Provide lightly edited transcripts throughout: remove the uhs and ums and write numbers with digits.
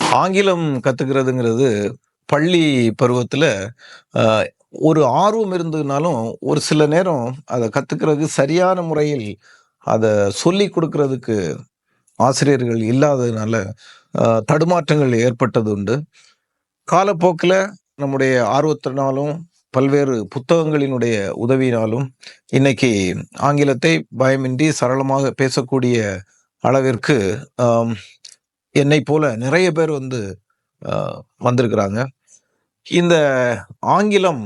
ஆங்கிலம் கத்துக்கிறதுங்கிறது பள்ளி பருவத்துல அ ஒரு ஆர்வம் இருந்ததுனாலும், ஒரு சில நேரம் அத கத்துக்கிறதுக்கு சரியான முறையில் அத சொல்லிக் குடுக்கிறதுக்கு ஆசிரியர்கள் இல்லாததுனால, தடுமாற்றங்கள் ஏற்பட்டது உண்டு. காலப்போக்குல நம்முடைய ஆர்வத்தினாலும், பல்வேறு புத்தகங்களினுடைய உதவியினாலும், இன்னைக்கு ஆங்கிலத்தை பயமின்றி சரளமாக பேசக்கூடிய அளவிற்கு, அம் என்னைப் போல நிறைய பேர் அ வந்திருக்கிறாங்க. இந்த ஆங்கிலம்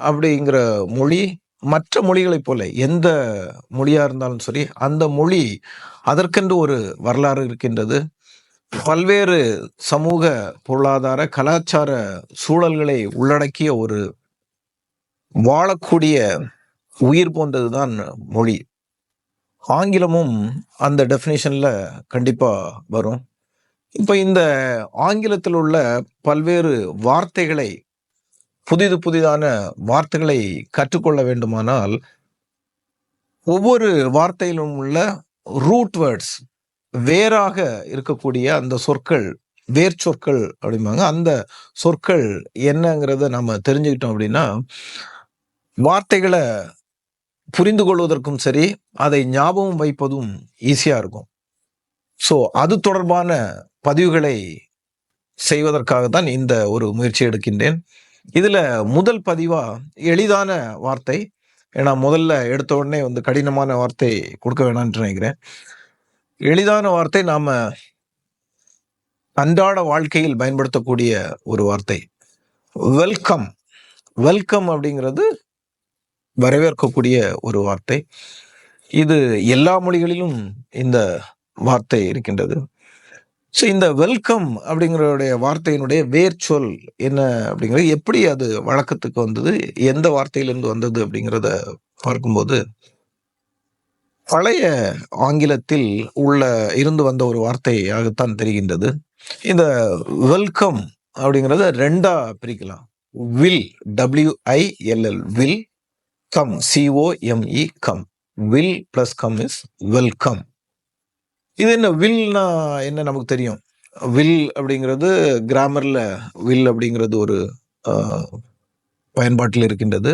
அப்படிங்கிற மொழி, மற்ற மொழிகளைப் போல எந்த மொழியா இருந்தாலும் சரி, அந்த மொழி அதற்கென்று ஒரு வரலாறு இருக்கின்றது. பல்வேறு சமூக, பொருளாதார, கலாச்சார சூழல்களை உள்ளடக்கிய ஒரு வாழக்கூடிய உயிர் போன்றது தான் மொழி. ஆங்கிலமும் அந்த டெஃபினிஷன்ல கண்டிப்பா வரும். இப்ப இந்த ஆங்கிலத்தில் உள்ள பல்வேறு வார்த்தைகளை, புதிதான வார்த்தைகளை கற்றுக்கொள்ள வேண்டுமானால், ஒவ்வொரு வார்த்தையிலும் உள்ள ரூட் வேர்ட்ஸ், வேராக இருக்கக்கூடிய அந்த சொற்கள், வேர் சொற்கள் அப்படிம்பாங்க. அந்த சொற்கள் என்னங்கிறத நம்ம தெரிஞ்சுக்கிட்டோம் அப்படின்னா, வார்த்தைகள புரிந்து கொள்வதற்கும் சரி, அதை ஞாபகம் வைப்பதும் ஈஸியா இருக்கும். ஸோ, அது தொடர்பான பதிவுகளை செய்வதற்காக தான் இந்த ஒரு முயற்சி எடுக்கின்றேன். இதுல முதல் பதிவா எளிதான வார்த்தை. ஏன்னா முதல்ல எடுத்த உடனே கடினமான வார்த்தை குடுக்க வேணாம்னு நினைக்கிறேன். எளிதான வார்த்தை, நாம அன்றாட வாழ்க்கையில் பயன்படுத்தக்கூடிய ஒரு வார்த்தை. வெல்கம். வெல்கம் அப்படிங்கிறது வரவேற்கக்கூடிய ஒரு வார்த்தை. இது எல்லா மொழிகளிலும் இந்த வார்த்தை இருக்கின்றது. ஸோ, இந்த வெல்கம் அப்படிங்கிறடைய வார்த்தையினுடைய வேர்ச்சொல் என்ன அப்படிங்கிறது, எப்படி அது வழக்கத்துக்கு வந்தது, எந்த வார்த்தையிலிருந்து வந்தது அப்படிங்கிறத பார்க்கும்போது, பழைய ஆங்கிலத்தில் இருந்து வந்த ஒரு வார்த்தையாகத்தான் தெரிகின்றது. இந்த வெல்கம் அப்படிங்கிறத 2ஆ பிரிக்கலாம். Will, WILL, will, come, COME, come. Will plus come is welcome. இது என்ன வில்னா என்ன நமக்கு தெரியும். வில் அப்படிங்கிறது கிராமர்ல வில் அப்படிங்கிறது ஒரு அ பயன்பாட்டில் இருக்கின்றது.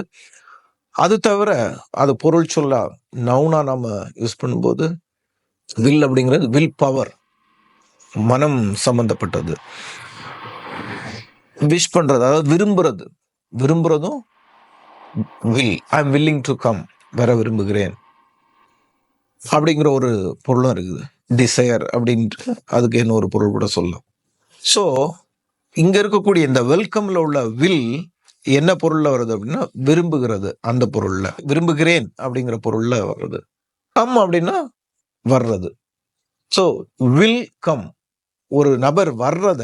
அது தவிர அது பொருள் சொல்லா நவுனா நாம யூஸ் பண்ணும்போது, வில் அப்படிங்கிறது வில் பவர், மனம் சம்பந்தப்பட்டது. விஷ் பண்றது, அதாவது விரும்புறது. விரும்புறதும் will. I am willing to come, வர விரும்புகிறேன் அப்படிங்கிற ஒரு பொருளும் இருக்குது. டிசையர் அப்படின்ட்டு அதுக்கு இன்னொரு பொருள் கூட சொல்லலாம். ஸோ, இங்க இருக்கக்கூடிய இந்த வெல்கம்ல உள்ள வில் என்ன பொருள்ல வருது அப்படின்னா, விரும்புகிறது. அந்த பொருள்ல விரும்புகிறேன் அப்படிங்கிற பொருள்ல வருது. கம் அப்படின்னா வர்றது. ஸோ, வில் கம், ஒரு நபர் வர்றத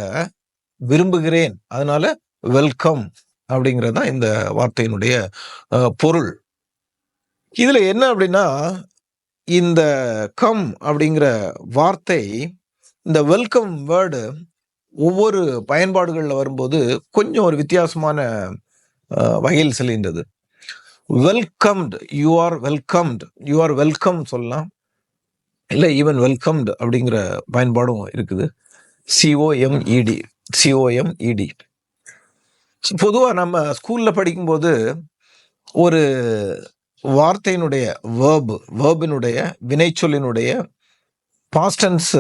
விரும்புகிறேன், அதனால வெல்கம் அப்படிங்கிறது தான் இந்த வார்த்தையினுடைய பொருள். இதுல என்ன அப்படின்னா, இந்த கம் அப்படிங்கிற வார்த்தை, இந்த வெல்கம் வேர்டு ஒவ்வொரு பயன்பாடுகள்ல வரும்போது கொஞ்சம் ஒரு வித்தியாசமான வகையில் செல்கின்றது. Welcomed, you are welcomed, you are welcome சொல்லலாம். இல்ல ஈவன் வெல்கம்டு அப்படிங்கிற பயன்பாடும் இருக்குது. COMED, COMED. பொதுவா நம்ம ஸ்கூல்ல படிக்கும்போது ஒரு வார்த்தையினுடைய வேர்பினுடைய வினைச்சொல்லினுடைய பாஸ்ட் டென்ஸ்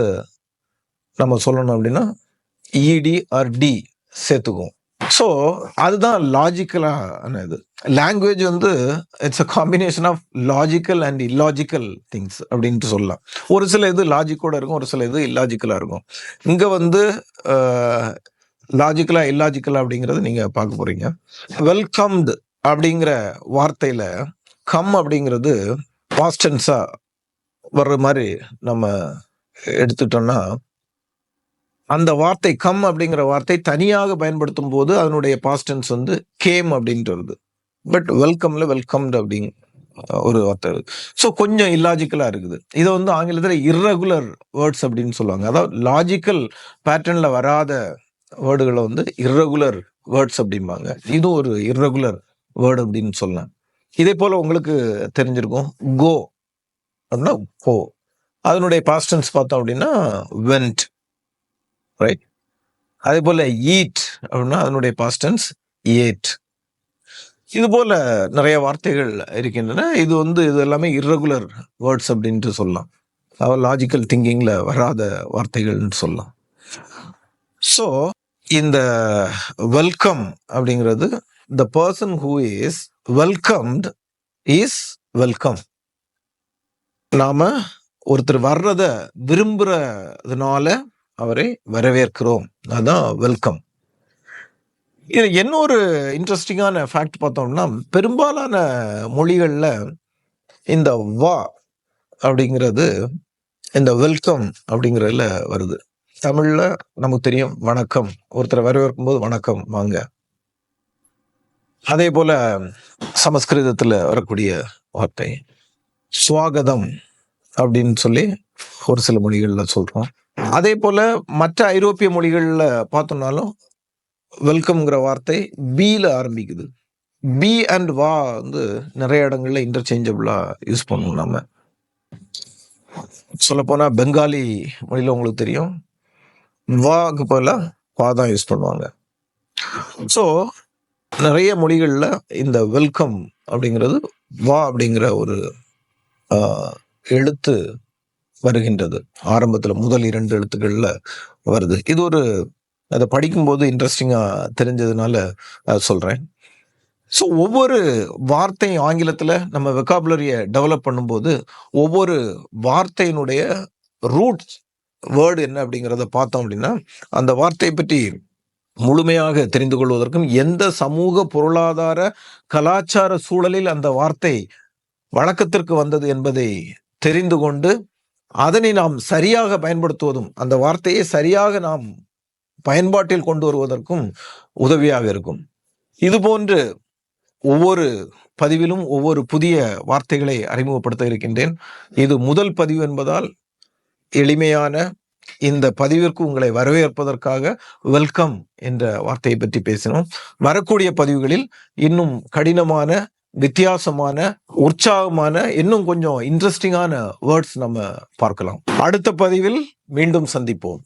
நம்ம சொல்லணும் அப்படின்னா ED ஆர் D சேர்த்துக்குவோம். ஸோ, அதுதான் லாஜிக்கலான இது. Language it's a combination of logical and illogical things அப்படின்ட்டு சொல்லலாம். ஒரு சில இது லாஜிக்கோட இருக்கும், ஒரு சில இது இல்லாஜிக்கலா இருக்கும். இங்க லாஜிக்கலா இல்லாஜிக்கலா அப்படிங்கறது நீங்க பார்க்க போறீங்க. வெல்கம்டு அப்படிங்கிற வார்த்தையில கம் அப்படிங்கிறது பாஸ்ட் டென்ஸா வர்ற மாதிரி நம்ம எடுத்துட்டோம்னா, அந்த வார்த்தை கம் அப்படிங்கிற வார்த்தை தனியாக பயன்படுத்தும் போது அதனுடைய பாஸ்ட் டென்ஸ் கேம் அப்படின்ட்டு வருது. பட் வெல்கம்ல வெல்கம்டு அப்படிங்க ஒரு வார்த்தை இருக்கு. ஸோ, கொஞ்சம் இல்லாஜிக்கலா இருக்குது. இதை ஆங்கிலத்தில் இர்ரெகுலர் வேர்ட்ஸ் அப்படின்னு சொல்லுவாங்க. அதாவது லாஜிக்கல் பேட்டர்ன்ல வராத வேர்டுகளை இர்ரெகுலர் வேர்ட்ஸ் அப்படிம்பாங்க. இது ஒரு இர்ரெகுலர் வேர்டு அப்படின்னு சொல்லலாம். இதே போல உங்களுக்கு தெரிஞ்சிருக்கும், கோ அப்படின்னா போ, அதனுடைய பாஸ்ட் டென்ஸ் பார்த்தோம் அப்படின்னா வென்ட், ரைட். அதே போல ஈட் அப்படின்னா அதனுடைய பாஸ்ட் டென்ஸ் ஏட். இது போல நிறைய வார்த்தைகள் இருக்கின்றன. இது இது எல்லாமே இர்ரெகுலர் வேர்ட்ஸ் அப்படின்ட்டு சொல்லலாம். லாஜிக்கல் திங்கிங்ல வராத வார்த்தைகள்னு சொல்லலாம். ஸோ இந்த வெல்கம் அப்படிங்கிறது the person who is welcomed is welcome. நாம ஒருத்தர் வர்றத விரும்புறதுனால அவரை வரவேற்கிறோம். அதான் வெல்கம். இது என்ன ஒரு இன்ட்ரெஸ்டிங்கான ஃபேக்ட் பார்த்தோம்னா, பெரும்பாலான மொழிகள்ல இந்த வா அப்படிங்கிறது இந்த வெல்கம் அப்படிங்கிறதுல வருது. தமிழ்ல நமக்கு தெரியும் வணக்கம், ஒருத்தரை வரவேற்கும் போது வணக்கம் வாங்க. அதே போல சமஸ்கிருதத்துல வரக்கூடிய வார்த்தை ஸ்வாகதம் அப்படின்னு சொல்லி ஒரு சில மொழிகள்ல சொல்றோம். அதே போல மற்ற ஐரோப்பிய மொழிகள்ல பார்த்தோம்னாலும் வெல்கம்ங்கிற வார்த்தை பீல ஆரம்பிக்குது. பி அண்ட் வா நிறைய இடங்கள்ல இன்டர்சேஞ்சபிளா யூஸ் பண்ணுவோம். நம்ம சொல்ல போனா பெங்காலி மொழியில உங்களுக்கு தெரியும் வாக்கு போல வா தான் யூஸ் பண்ணுவாங்க. ஸோ நிறைய மொழிகள்ல இந்த வெல்கம் அப்படிங்கிறது வா அப்படிங்கிற ஒரு எழுத்து வருகின்றது. ஆரம்பத்துல முதல் 2 எழுத்துக்கள்ல வருது. இது ஒரு அதை படிக்கும்போது இன்ட்ரெஸ்டிங்கா தெரிஞ்சதுனால சொல்றேன். ஸோ ஒவ்வொரு வார்த்தையும் ஆங்கிலத்துல நம்ம வெக்காபுலரியை டெவலப் பண்ணும்போது ஒவ்வொரு வார்த்தையினுடைய ரூட் வேர்டு என்ன அப்படிங்கிறத பார்த்தோம் அப்படின்னா அந்த வார்த்தையை பற்றி முழுமையாக தெரிந்து கொள்வதற்கும் எந்த சமூக பொருளாதார கலாச்சார சூழலில் அந்த வார்த்தை வழக்கத்திற்கு வந்தது என்பதை தெரிந்து கொண்டு அதனை நாம் சரியாக பயன்படுத்துவதும் அந்த வார்த்தையை சரியாக நாம் பயன்பாட்டில் கொண்டு வருவதற்கும் உதவியாக இருக்கும். இது போன்று ஒவ்வொரு பதிவிலும் ஒவ்வொரு புதிய வார்த்தைகளை அறிமுகப்படுத்த இருக்கின்றேன். இது முதல் பதிவு என்பதால் எளிமையான இந்த பதிவிற்கு உங்களை வரவேற்பதற்காக வெல்கம் என்ற வார்த்தையை பற்றி பேசினோம். வரக்கூடிய பதிவுகளில் இன்னும் கடினமான, வித்தியாசமான, உற்சாகமான, இன்னும் கொஞ்சம் இன்ட்ரெஸ்டிங்கான வேர்ட்ஸ் நம்ம பார்க்கலாம். அடுத்த பதிவில் மீண்டும் சந்திப்போம்.